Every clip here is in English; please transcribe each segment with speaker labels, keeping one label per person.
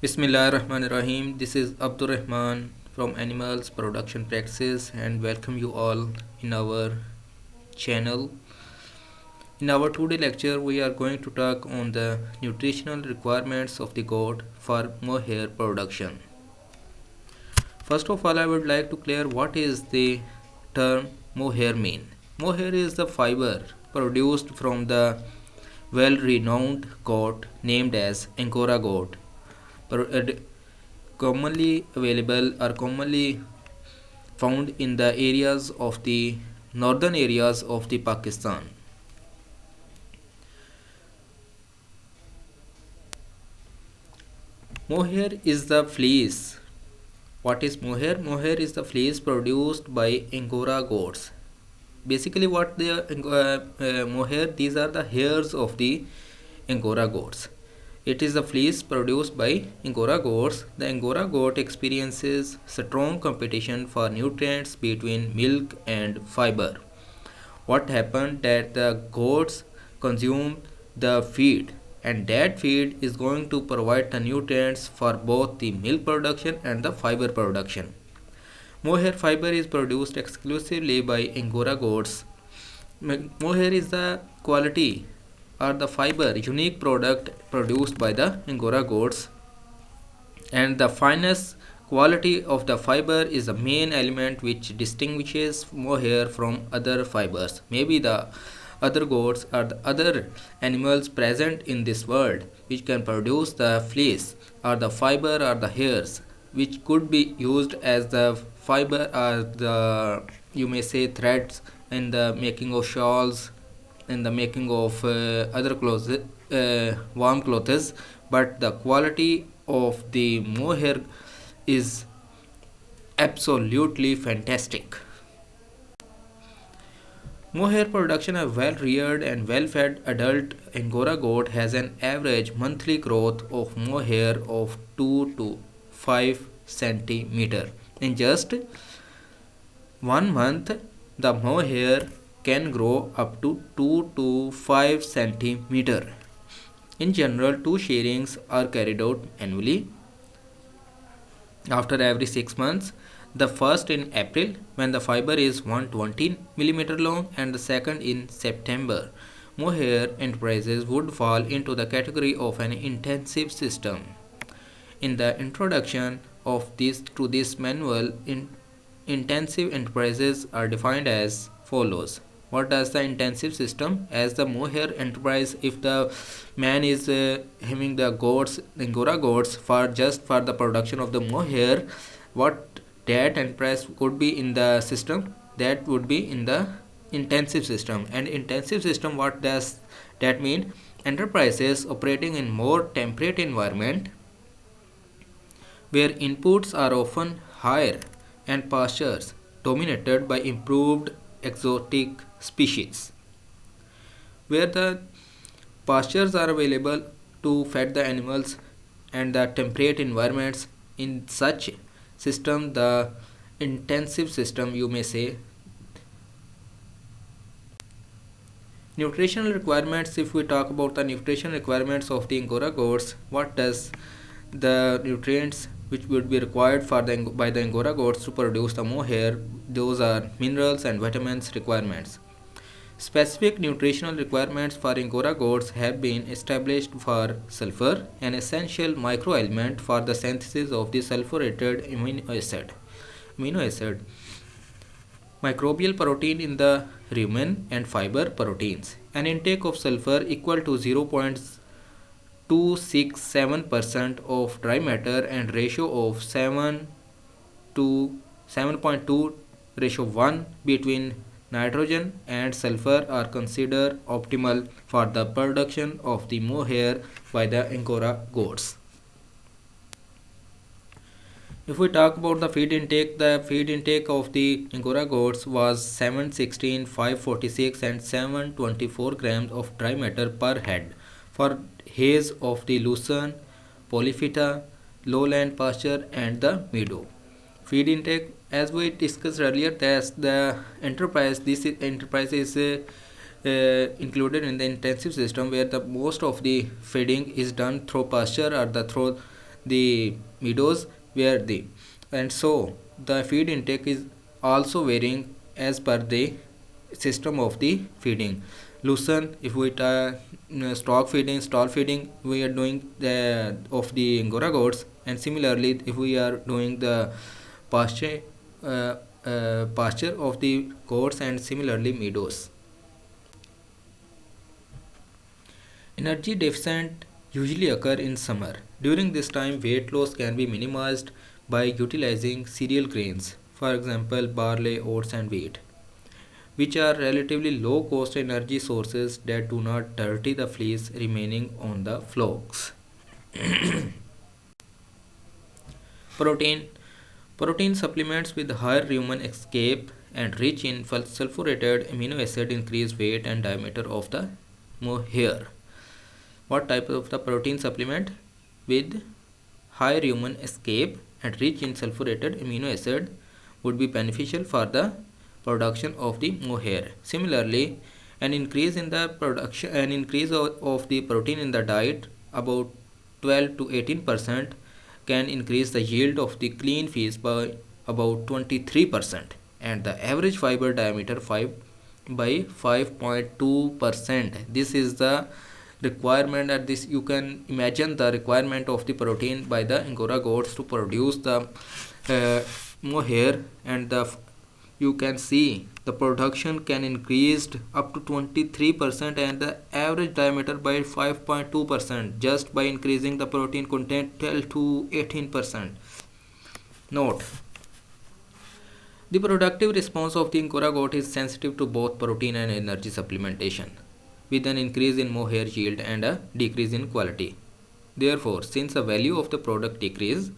Speaker 1: Bismillahirrahmanirrahim. This is Abdur Rahman from Animals Production Practices and welcome you all in our channel. In our today lecture, we are going to talk on the nutritional requirements of the goat for mohair production. First of all, I would like to clear what is the term mohair mean. Mohair is the fiber produced from the well-renowned goat named as Angora goat, commonly available or commonly found in the areas of the northern areas of the Pakistan. Mohair is the fleece. What is mohair? Mohair is the fleece produced by Angora goats. Basically, what the mohair? These are the hairs of the Angora goats. It is the fleece produced by Angora goats. The Angora goat experiences strong competition for nutrients between milk and fiber. What happened that the goats consume the feed, and that feed is going to provide the nutrients for both the milk production and the fiber production. Mohair fiber is produced exclusively by Angora goats. Mohair is the quality or the fiber unique product produced by the Angora goats, and the finest quality of the fiber is the main element which distinguishes mohair from other fibers. Maybe the other goats or the other animals present in this world which can produce the fleece or the fiber or the hairs which could be used as the fiber or the, you may say, threads in the making of shawls, in the making of other clothes, warm clothes, but the quality of the mohair is absolutely fantastic. Mohair production, a well-reared and well-fed adult Angora goat has an average monthly growth of mohair of 2 to 5 centimeter. In just 1 month, the mohair can grow up to 2 to 5 centimeter. In general, two shearings are carried out annually after every 6 months. The first in April when the fiber is 120 millimeter long, and the second in September. Mohair enterprises would fall into the category of an intensive system. In the introduction of this manual, intensive enterprises are defined as follows. What does the intensive system? As the mohair enterprise, if the man is having the goats, Angora goats, for just for the production of the mohair, what that enterprise could be in the system, that would be in the intensive system. And intensive system, what does that mean? Enterprises operating in more temperate environment where inputs are often higher and pastures dominated by improved exotic species, where the pastures are available to feed the animals and the temperate environments. In such system, the intensive system, you may say. Nutritional requirements, if we talk about the nutrition requirements of the Angora goats, what does the nutrients which would be required for by the Angora goats to produce the mohair? Those are minerals and vitamins requirements. Specific nutritional requirements for Angora goats have been established for sulfur, an essential microelement for the synthesis of the sulfurated amino acid. Microbial protein in the rumen and fiber proteins. An intake of sulfur equal to 0.267% of dry matter and ratio of 7 to 7.2 ratio 1 between nitrogen and sulfur are considered optimal for the production of the mohair by the Angora goats. If we talk about the feed intake of the Angora goats was 716, 546 and 724 grams of dry matter per head for haze of the Lucerne, Polyphyta, lowland pasture and the meadow. Feed intake, as we discussed earlier, that the enterprise, this enterprise is included in the intensive system where the most of the feeding is done through pasture or the through the meadows where the, and so the feed intake is also varying as per the system of the feeding. Lucerne, if we stock feeding, stall feeding, we are doing the of the Angora goats, and similarly, if we are doing the pasture pasture of the goats, and similarly meadows. Energy deficit usually occur in summer. During this time, weight loss can be minimized by utilizing cereal grains, for example, barley, oats, and wheat, which are relatively low cost energy sources that do not dirty the fleece remaining on the flocks. Protein. Protein supplements with higher human escape and rich in sulfurated amino acid increase weight and diameter of the hair. What type of the protein supplement? With higher human escape and rich in sulfurated amino acid would be beneficial for the production of the mohair. Similarly, an increase of the protein in the diet about 12 to 18% can increase the yield of the clean fish by about 23%, and the average fiber diameter 5 by 5.2%. This is the requirement, at this you can imagine the requirement of the protein by the Angora goats to produce the mohair, and you can see the production can increase up to 23% and the average diameter by 5.2% just by increasing the protein content 12 to 18%. Note: the productive response of the Angora goat is sensitive to both protein and energy supplementation, with an increase in mohair yield and a decrease in quality. Therefore, since the value of the product decreases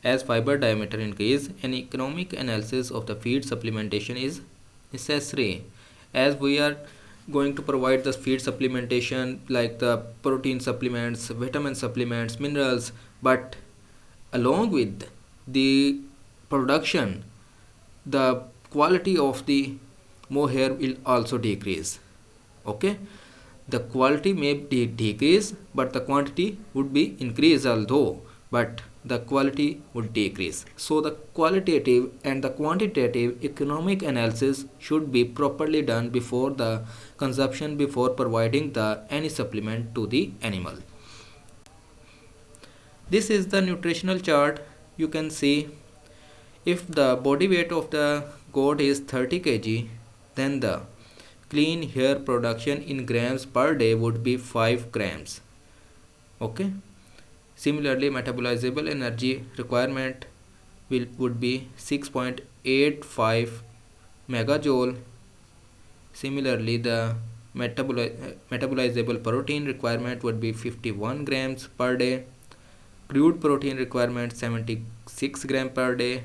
Speaker 1: as fiber diameter increase, an economic analysis of the feed supplementation is necessary, as we are going to provide the feed supplementation like the protein supplements, vitamin supplements, minerals, but along with the production, the quality of the mohair will also decrease. Okay, the quality may decrease but the quantity would be increased, although but the quality would decrease. So the qualitative and the quantitative economic analysis should be properly done before the consumption, before providing the any supplement to the animal. This is the nutritional chart. You can see if the body weight of the goat is 30 kg, then the clean hair production in grams per day would be 5 grams. Okay. Similarly, metabolizable energy requirement would be 6.85 megajoule. Similarly, the metabolizable protein requirement would be 51 grams per day. Crude protein requirement 76 grams per day,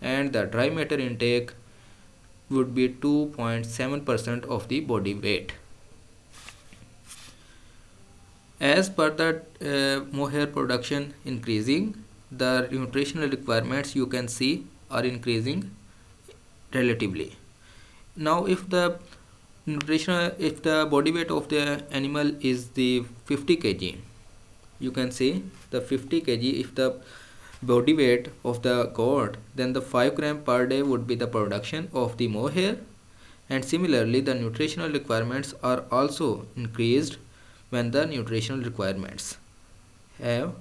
Speaker 1: and the dry matter intake would be 2.7% of the body weight. As per the mohair production increasing, the nutritional requirements you can see are increasing relatively. Now, if the body weight of the animal is the 50 kg, you can see the 50 kg. If the body weight of the goat, then the 5 gram per day would be the production of the mohair, and similarly the nutritional requirements are also increased when the nutritional requirements have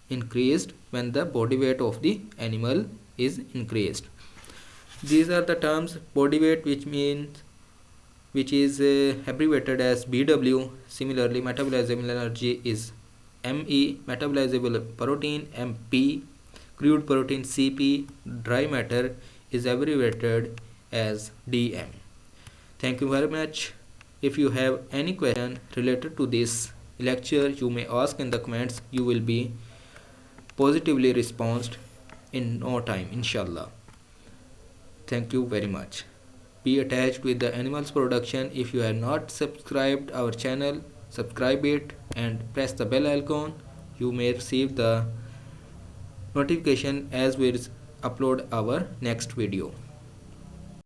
Speaker 1: increased when the body weight of the animal is increased. These are the terms: body weight, which is abbreviated as BW. Similarly, metabolizable energy is ME, metabolizable protein MP, crude protein CP, dry matter is abbreviated as DM. Thank you very much. If you have any question related to this lecture, you may ask in the comments. You will be positively responded in no time, inshallah. Thank you very much. Be attached with the animals production. If you have not subscribed our channel, subscribe it and press the bell icon. You may receive the notification as we upload our next video.